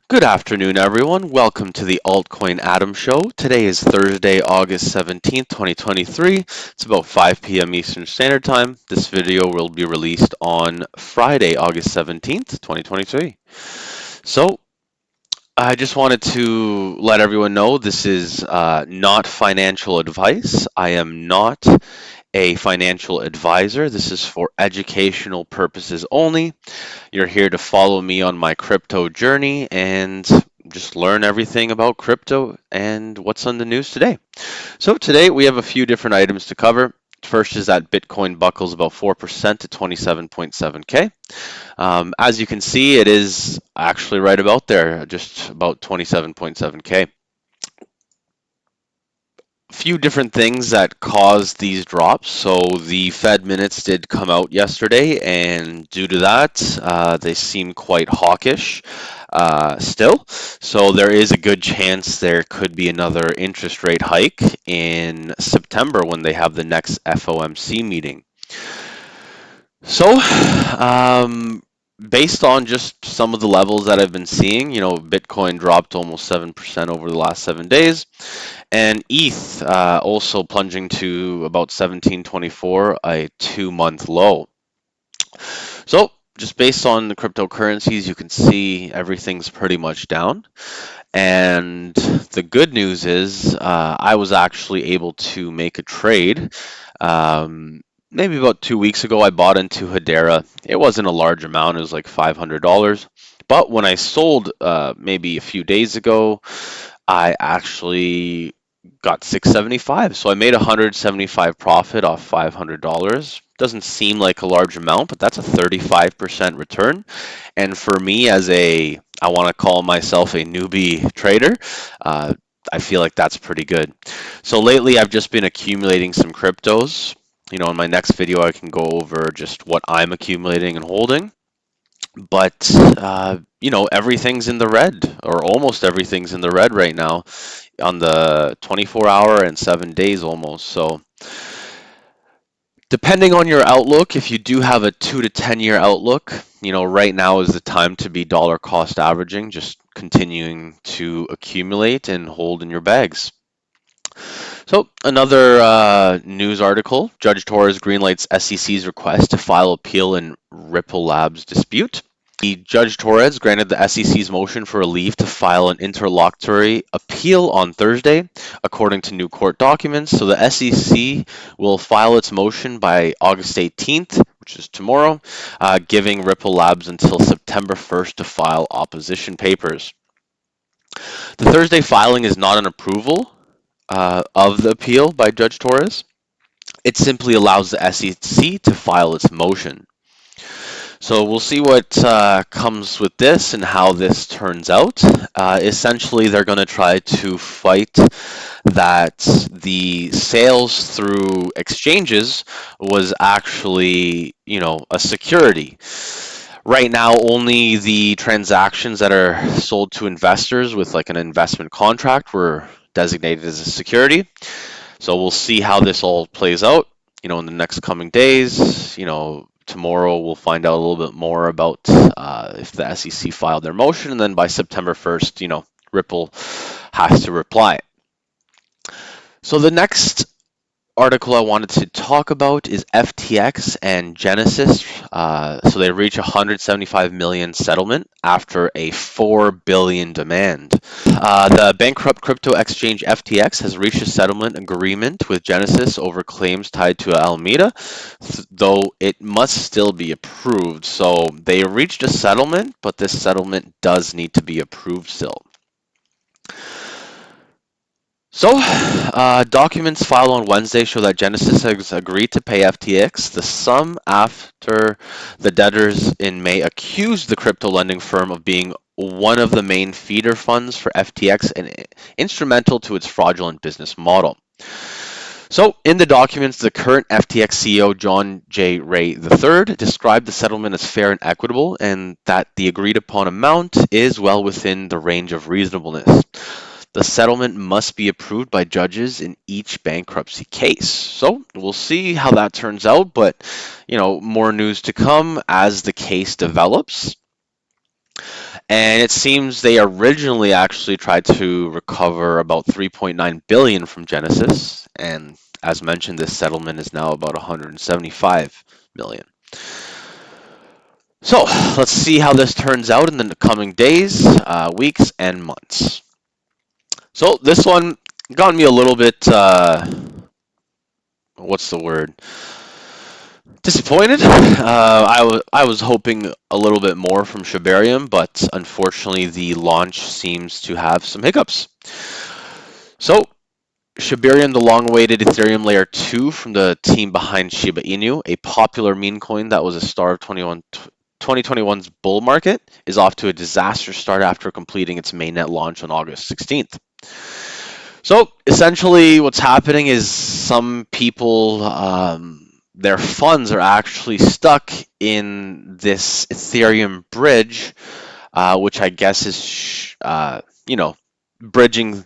Good afternoon, everyone. Welcome to the Altcoin Atom Show. Today is Thursday, August 17th, 2023. It's about 5 p.m. Eastern Standard Time. This video will be released on Friday, August 17th, 2023. So, I just wanted to let everyone know this is not financial advice. I am not a financial advisor. This is for educational purposes only. You're here to follow me on my crypto journey and just learn everything about crypto and what's on the news today. So today we have a few different items to cover. First is that Bitcoin buckles about 4% to 27.7K. As you can see, it is actually right about there, just about 27.7K. Few different things that caused these drops. So the Fed minutes did come out yesterday, and due to that, they seem quite hawkish still. So there is a good chance there could be another interest rate hike in September when they have the next FOMC meeting. So, based on just some of the levels that I've been seeing, Bitcoin dropped almost 7% over the last 7 days. And ETH also plunging to about 1724, a 2-month low. So just based on the cryptocurrencies, you can see everything's pretty much down. And the good news is I was actually able to make a trade. Maybe about 2 weeks ago, I bought into Hedera. It wasn't a large amount, it was like $500. But when I sold maybe a few days ago, I actually got 675. So I made 175 profit off $500. Doesn't seem like a large amount, but that's a 35% return. And for me as I want to call myself a newbie trader, I feel like that's pretty good. So lately I've just been accumulating some cryptos. In my next video, I can go over just what I'm accumulating and holding. But, everything's in the red, or almost everything's in the red right now on the 24-hour and 7 days almost. So, depending on your outlook, if you do have a 2 to 10 year outlook, right now is the time to be dollar cost averaging, just continuing to accumulate and hold in your bags. So, another news article, Judge Torres greenlights SEC's request to file appeal in Ripple Labs dispute. The Judge Torres granted the SEC's motion for a leave to file an interlocutory appeal on Thursday, according to new court documents. So the SEC will file its motion by August 18th, which is tomorrow, giving Ripple Labs until September 1st to file opposition papers. The Thursday filing is not an approval of the appeal by Judge Torres. It simply allows the SEC to file its motion. So we'll see what comes with this and how this turns out. Essentially, they're going to try to fight that the sales through exchanges was actually, a security. Right now, only the transactions that are sold to investors with like an investment contract were designated as a security. So we'll see how this all plays out, in the next coming days. Tomorrow we'll find out a little bit more about if the SEC filed their motion, and then by September 1st, Ripple has to reply. So the next article I wanted to talk about is FTX and Genesis. So they reach 175 million settlement after a 4 billion demand. The bankrupt crypto exchange FTX has reached a settlement agreement with Genesis over claims tied to Alameda, though it must still be approved. So they reached a settlement, but this settlement does need to be approved still. So, documents filed on Wednesday show that Genesis has agreed to pay FTX the sum after the debtors in May accused the crypto lending firm of being one of the main feeder funds for FTX and instrumental to its fraudulent business model. So, in the documents, the current FTX CEO, John J. Ray III, described the settlement as fair and equitable, and that the agreed upon amount is well within the range of reasonableness. The settlement must be approved by judges in each bankruptcy case. So we'll see how that turns out, but more news to come as the case develops. And it seems they originally actually tried to recover about 3.9 billion from Genesis, and as mentioned, this settlement is now about 175 million. So let's see how this turns out in the coming days, weeks, and months. So this one got me a little bit, what's the word? Disappointed. I was hoping a little bit more from Shibarium, but unfortunately the launch seems to have some hiccups. So Shibarium, the long-awaited Ethereum Layer 2 from the team behind Shiba Inu, a popular meme coin that was a star of 2021's bull market, is off to a disastrous start after completing its mainnet launch on August 16th. So essentially, what's happening is some people, their funds are actually stuck in this Ethereum bridge, which I guess is, bridging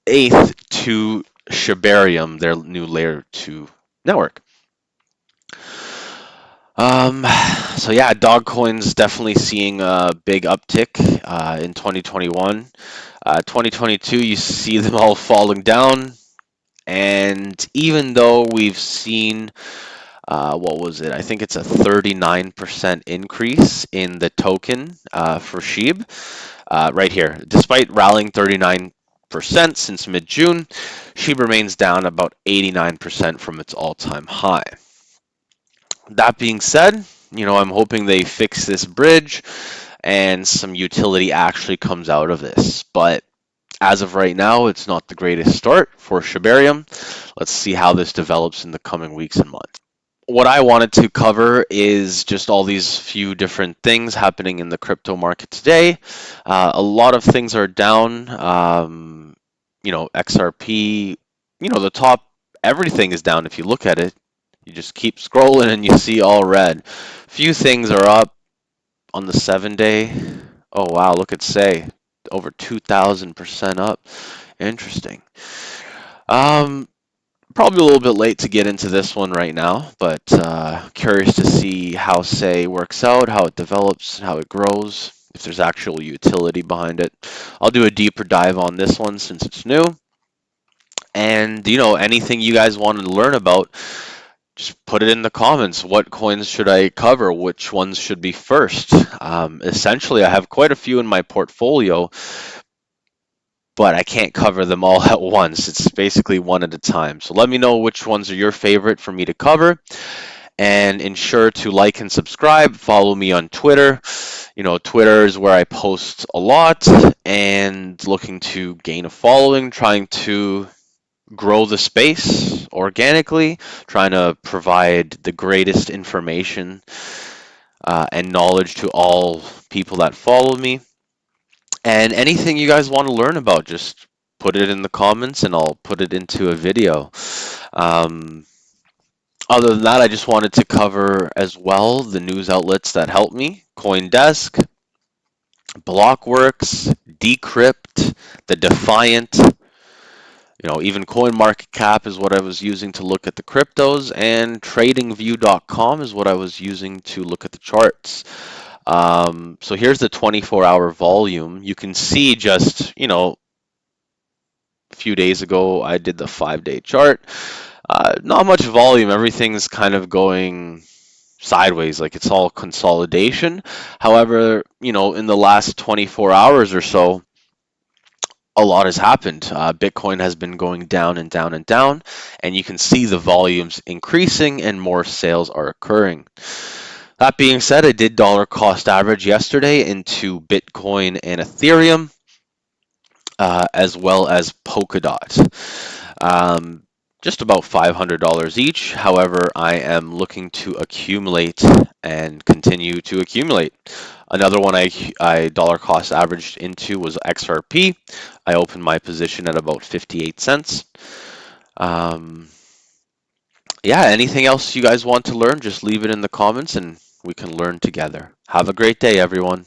ETH to Shibarium, their new layer 2 network. Um, so yeah, dog coins definitely seeing a big uptick in 2021. 2022, you see them all falling down. And even though we've seen, what was it? I think it's a 39% increase in the token for SHIB right here. Despite rallying 39% since mid-June, SHIB remains down about 89% from its all-time high. That being said, I'm hoping they fix this bridge and some utility actually comes out of this. But as of right now, it's not the greatest start for Shibarium. Let's see how this develops in the coming weeks and months. What I wanted to cover is just all these few different things happening in the crypto market today. A lot of things are down. XRP, the top, everything is down if you look at it. You just keep scrolling and you see all red. Few things are up on the 7-day. Oh wow, look at Say, over 2,000% up. Interesting. Um, Probably a little bit late to get into this one right now, but curious to see how Say works out, how it develops, how it grows, if there's actual utility behind it. I'll do a deeper dive on this one since it's new. And anything you guys want to learn about, just put it in the comments. What coins should I cover? Which ones should be first? Essentially, I have quite a few in my portfolio, but I can't cover them all at once. It's basically one at a time. So let me know which ones are your favorite for me to cover. And ensure to like and subscribe. Follow me on Twitter. Twitter is where I post a lot and looking to gain a following, trying to grow the space organically, trying to provide the greatest information and knowledge to all people that follow me. And anything you guys want to learn about, just put it in the comments and I'll put it into a video. Um, Other than that, I just wanted to cover as well the news outlets that help me: CoinDesk, Blockworks, Decrypt, The Defiant. Even CoinMarketCap is what I was using to look at the cryptos, and TradingView.com is what I was using to look at the charts. So here's the 24-hour volume. You can see just, a few days ago, I did the 5-day chart. Not much volume. Everything's kind of going sideways, like it's all consolidation. However, in the last 24 hours or so, a lot has happened. Bitcoin has been going down and down and down, and you can see the volumes increasing and more sales are occurring. That being said, I did dollar cost average yesterday into Bitcoin and Ethereum, as well as Polkadot. Um, just about $500 each. However, I am looking to accumulate and continue to accumulate. Another one I dollar cost averaged into was XRP. I opened my position at about 58 cents. Yeah, anything else you guys want to learn, just leave it in the comments and we can learn together. Have a great day, everyone.